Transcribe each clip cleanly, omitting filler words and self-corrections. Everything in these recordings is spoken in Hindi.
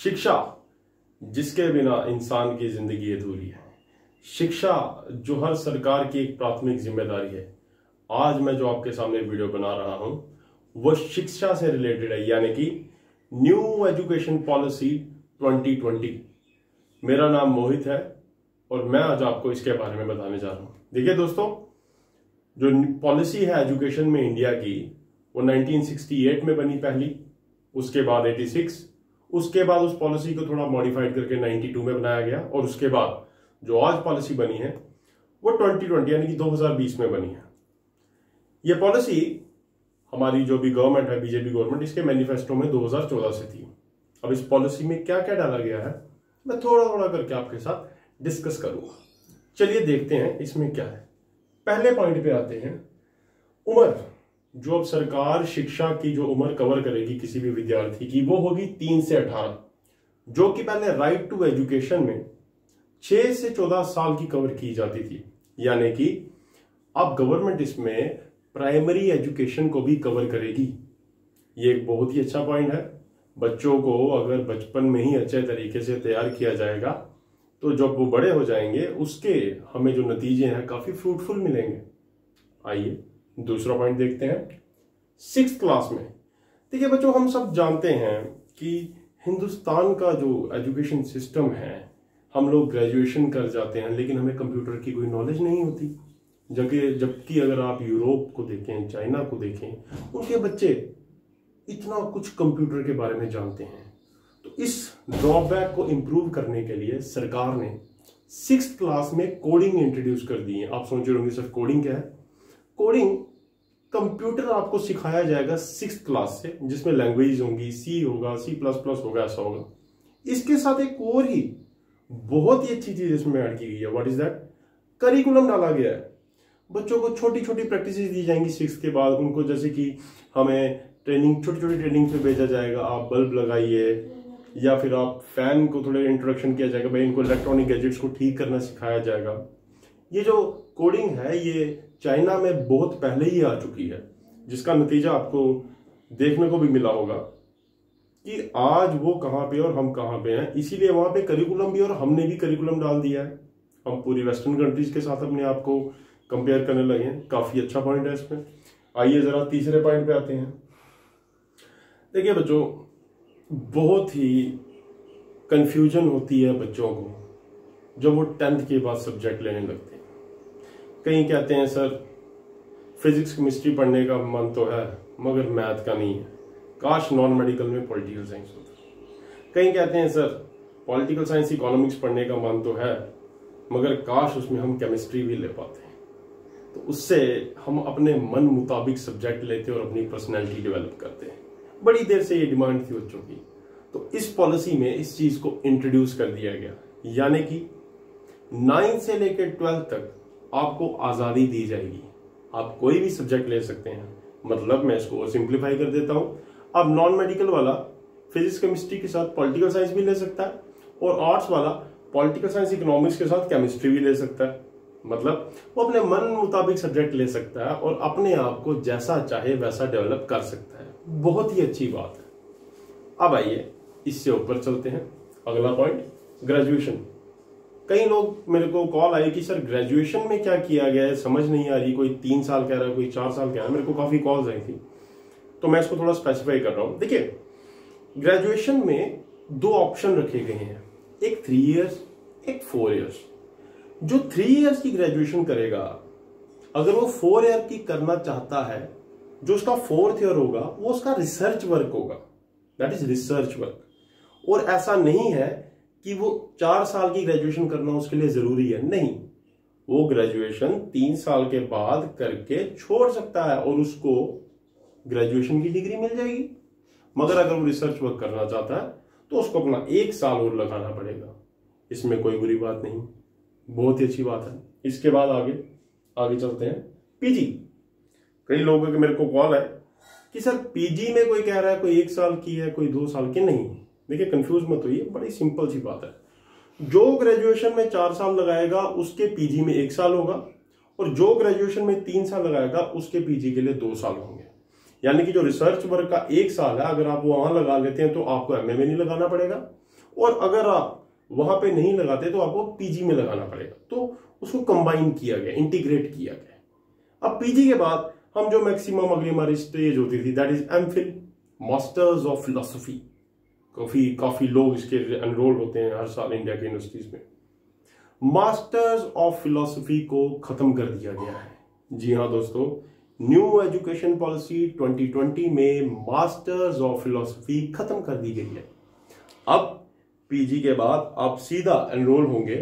शिक्षा जिसके बिना इंसान की जिंदगी अधूरी है। शिक्षा जो हर सरकार की एक प्राथमिक जिम्मेदारी है। आज मैं जो आपके सामने वीडियो बना रहा हूं वो शिक्षा से रिलेटेड है, यानी कि न्यू एजुकेशन पॉलिसी 2020। मेरा नाम मोहित है और मैं आज आपको इसके बारे में बताने जा रहा हूं। देखिए दोस्तों, जो पॉलिसी है एजुकेशन में इंडिया की वो 1968 में बनी पहली, उसके बाद 86, उसके बाद उस पॉलिसी को थोड़ा मॉडिफाइड करके 92 में बनाया गया और उसके बाद जो आज पॉलिसी बनी है वो 2020 यानी कि 2020 में बनी है। ये पॉलिसी हमारी जो भी गवर्नमेंट है, बीजेपी गवर्नमेंट, इसके मैनिफेस्टो में 2014 से थी। अब इस पॉलिसी में क्या क्या डाला गया है मैं थोड़ा थोड़ा करके आपके साथ डिस्कस करूंगा। चलिए देखते हैं इसमें क्या है। पहले पॉइंट पे आते हैं, उम्र। जो अब सरकार शिक्षा की जो उम्र कवर करेगी किसी भी विद्यार्थी की वो होगी 3 से 18, जो कि पहले राइट टू एजुकेशन में 6 से 14 साल की कवर की जाती थी। यानी कि अब गवर्नमेंट इसमें प्राइमरी एजुकेशन को भी कवर करेगी। ये एक बहुत ही अच्छा पॉइंट है। बच्चों को अगर बचपन में ही अच्छे तरीके से तैयार किया जाएगा तो जब वो बड़े हो जाएंगे उसके हमें जो नतीजे हैं काफी फ्रूटफुल मिलेंगे। आइए दूसरा पॉइंट देखते हैं। 6th क्लास में देखिए बच्चों, हम सब जानते हैं कि हिंदुस्तान का जो एजुकेशन सिस्टम है, हम लोग ग्रेजुएशन कर जाते हैं लेकिन हमें कंप्यूटर की कोई नॉलेज नहीं होती। जबकि अगर आप यूरोप को देखें, चाइना को देखें, उनके बच्चे इतना कुछ कंप्यूटर के बारे में जानते हैं। तो इस ड्रॉबैक को इंप्रूव करने के लिए सरकार ने 6th क्लास में कोडिंग इंट्रोड्यूस कर दी है। आप सोच रहे होंगे सर कोडिंग क्या है? कोडिंग कंप्यूटर आपको सिखाया जाएगा 6th क्लास से, जिसमें लैंग्वेज होंगी, सी होगा, C++ होगा, ऐसा होगा। इसके साथ एक और ही बहुत ही अच्छी चीज इसमें ऐड की गई है। What is that? करिकुलम डाला गया है। बच्चों को छोटी छोटी प्रैक्टिस दी जाएंगी 6th के बाद उनको, जैसे कि हमें ट्रेनिंग, छोटी छोटी ट्रेनिंग पे भेजा जाएगा। आप बल्ब लगाइए, या फिर आप फैन को थोड़ा इंट्रोडक्शन किया जाएगा, भाई इनको इलेक्ट्रॉनिक गैजेट्स को ठीक करना सिखाया जाएगा। ये जो कोडिंग है ये चाइना में बहुत पहले ही आ चुकी है, जिसका नतीजा आपको देखने को भी मिला होगा कि आज वो कहां पे और हम कहां पे हैं। इसीलिए वहां पे करिकुलम भी, और हमने भी करिकुलम डाल दिया है। हम पूरी वेस्टर्न कंट्रीज के साथ अपने आप को कंपेयर करने लगे हैं। काफी अच्छा पॉइंट है इसमें। आइए जरा तीसरे पॉइंट पे आते हैं। देखिए बच्चों, बहुत ही कंफ्यूजन होती है बच्चों को जब वो 10th के बाद सब्जेक्ट लेने लगते हैं। कहीं कहते हैं सर फिजिक्स केमिस्ट्री पढ़ने का मन तो है मगर मैथ का नहीं है, काश नॉन मेडिकल में पॉलिटिकल साइंस होता। कहीं कहते हैं सर पॉलिटिकल साइंस इकोनॉमिक्स पढ़ने का मन तो है मगर काश उसमें हम केमिस्ट्री भी ले पाते हैं, तो उससे हम अपने मन मुताबिक सब्जेक्ट लेते और अपनी पर्सनैलिटी डेवलप करते हैं। बड़ी देर से ये डिमांड थी बच्चों की, तो इस पॉलिसी में इस चीज को इंट्रोड्यूस कर दिया गया। यानी कि 9 से लेकर 12 तक आपको आजादी दी जाएगी। आप कोई भी सब्जेक्ट ले सकते हैं। मतलब मैं इसको सिंप्लीफाई कर देता हूं, अब नॉन मेडिकल वाला फिजिक्स केमिस्ट्री के साथ पॉलिटिकल साइंस भी ले सकता है, और आर्ट्स वाला पॉलिटिकल साइंस इकोनॉमिक्स के साथ केमिस्ट्री भी ले सकता है। मतलब वो अपने मन मुताबिक सब्जेक्ट ले सकता है और अपने आप को जैसा चाहे वैसा डेवलप कर सकता है। बहुत ही अच्छी बात है। अब आइए इससे ऊपर चलते हैं। अगला पॉइंट, ग्रेजुएशन। कई लोग मेरे को कॉल आई कि सर ग्रेजुएशन में क्या किया गया है, समझ नहीं आ रही। कोई 3 साल कह रहा है, कोई 4 साल कह रहा है। मेरे को काफी कॉल्स आई थी, तो मैं इसको थोड़ा स्पेसिफाई कर रहा हूं। देखिए, ग्रेजुएशन में 2 ऑप्शन रखे गए हैं, एक 3 इयर्स, एक 4 इयर्स। जो 3 इयर्स की ग्रेजुएशन करेगा, अगर वो 4 ईयर की करना चाहता है, जो उसका 4th ईयर होगा वो उसका रिसर्च वर्क होगा, दैट इज रिसर्च वर्क। और ऐसा नहीं है कि वो 4 साल की ग्रेजुएशन करना उसके लिए जरूरी है, नहीं। वो ग्रेजुएशन 3 साल के बाद करके छोड़ सकता है और उसको ग्रेजुएशन की डिग्री मिल जाएगी। मगर अगर वो रिसर्च वर्क करना चाहता है तो उसको अपना 1 साल और लगाना पड़ेगा। इसमें कोई बुरी बात नहीं, बहुत ही अच्छी बात है। इसके बाद आगे चलते हैं। पीजी। कई लोगों के मेरे को कॉल है कि सर पीजी में कोई कह रहा है कोई 1 साल की है, कोई 2 साल की। नहीं, देखिए कंफ्यूज मत होइए, बड़ी सिंपल सी बात है। जो ग्रेजुएशन में 4 साल लगाएगा उसके पीजी में 1 साल होगा, और जो ग्रेजुएशन में 3 साल लगाएगा उसके पीजी के लिए 2 साल होंगे। यानी कि जो रिसर्च वर्क का 1 साल है, अगर आप वहां लगा लेते हैं तो आपको एमए में नहीं लगाना पड़ेगा, और अगर आप वहां पे नहीं लगाते तो आपको पीजी में लगाना पड़ेगा। तो उसको कंबाइन किया गया, इंटीग्रेट किया गया। अब पीजी के बाद हम जो मैक्सिमम अगली हमारी स्टेज होती थी that is MPhil, masters of philosophy. काफी लोग इसके एनरोल होते हैं हर साल इंडिया की यूनिवर्सिटीज में। मास्टर्स ऑफ फिलोसफी को खत्म कर दिया गया है। जी हाँ दोस्तों, न्यू एजुकेशन पॉलिसी 2020 में मास्टर्स ऑफ फिलोसफी खत्म कर दी गई है। अब पीजी के बाद आप सीधा एनरोल होंगे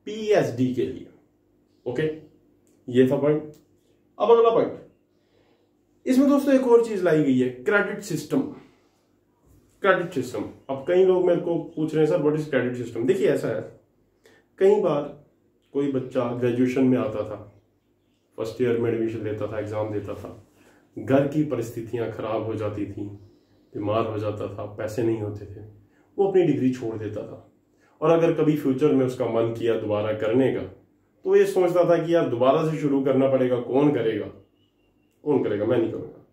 पीएचडी के लिए। ओके, ये था पॉइंट। अब अगला पॉइंट, इसमें दोस्तों एक और चीज लाई गई है, क्रेडिट सिस्टम। क्रेडिट सिस्टम, अब कई लोग मेरे को पूछ रहे हैं sir what is credit system. देखिए ऐसा है, कई बार कोई बच्चा ग्रेजुएशन में आता था, फर्स्ट ईयर में एडमिशन लेता था, एग्जाम देता था, घर की परिस्थितियां खराब हो जाती थी, बीमार हो जाता था, पैसे नहीं होते थे, वो अपनी डिग्री छोड़ देता था। और अगर कभी फ्यूचर में उसका मन किया दोबारा करने का तो ये सोचता था कि यार दोबारा से शुरू करना पड़ेगा, कौन करेगा, मैं नहीं करूंगा।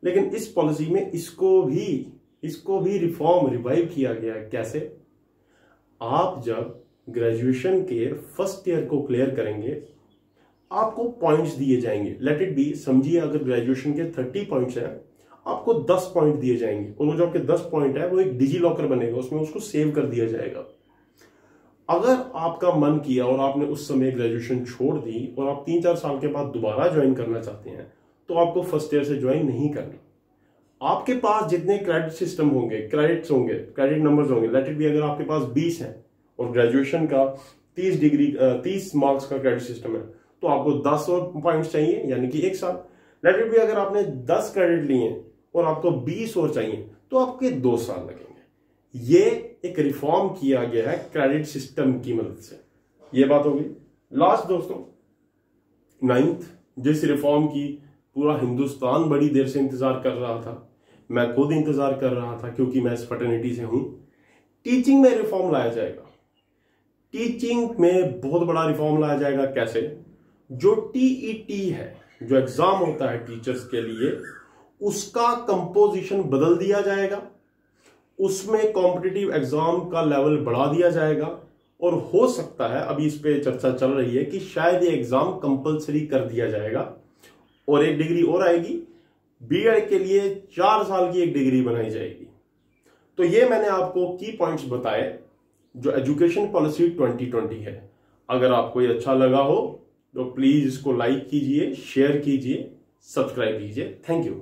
लेकिन इस पॉलिसी में इसको भी रिफॉर्म रिवाइव किया गया है। कैसे? आप जब ग्रेजुएशन के फर्स्ट ईयर को क्लियर करेंगे आपको पॉइंट्स दिए जाएंगे। लेट इट बी, समझिए अगर ग्रेजुएशन के 30 पॉइंट्स हैं, आपको 10 पॉइंट दिए जाएंगे और वो जो आपके 10 पॉइंट है वो एक डिजी लॉकर बनेगा, उसमें उसको सेव कर दिया जाएगा। अगर आपका मन किया और आपने उस समय ग्रेजुएशन छोड़ दी और आप 3-4 साल के बाद दोबारा ज्वाइन करना चाहते हैं तो आपको फर्स्ट ईयर से ज्वाइन नहीं करना। आपके पास जितने क्रेडिट सिस्टम होंगे, क्रेडिट नंबर्स होंगे, लेट इट बी अगर आपके पास 20 है और ग्रेजुएशन का 30 मार्क्स का क्रेडिट सिस्टम है तो आपको 10 और पॉइंट्स चाहिए, यानी कि 1 साल। लेट इट बी अगर आपने 10 क्रेडिट लिए और आपको 20 और चाहिए तो आपके 2 साल लगेंगे। ये एक रिफॉर्म किया गया है क्रेडिट सिस्टम की मदद से। ये बात होगी। लास्ट दोस्तों, 9th, जिस रिफॉर्म की पूरा हिंदुस्तान बड़ी देर से इंतजार कर रहा था, मैं खुद इंतजार कर रहा था क्योंकि मैं इस फर्टर्निटी से हूं, टीचिंग में रिफॉर्म लाया जाएगा। टीचिंग में बहुत बड़ा रिफॉर्म लाया जाएगा। कैसे? जो टीईटी है, जो एग्जाम होता है टीचर्स के लिए, उसका कंपोजिशन बदल दिया जाएगा, उसमें कॉम्पिटिटिव एग्जाम का लेवल बढ़ा दिया जाएगा और हो सकता है, अभी इस पे चर्चा चल रही है कि शायद ये एग्जाम कंपलसरी कर दिया जाएगा और एक डिग्री और आएगी। बीएड के लिए 4 साल की एक डिग्री बनाई जाएगी। तो ये मैंने आपको की पॉइंट्स बताए जो एजुकेशन पॉलिसी 2020 है। अगर आपको ये अच्छा लगा हो तो प्लीज इसको लाइक कीजिए, शेयर कीजिए, सब्सक्राइब कीजिए। Thank you.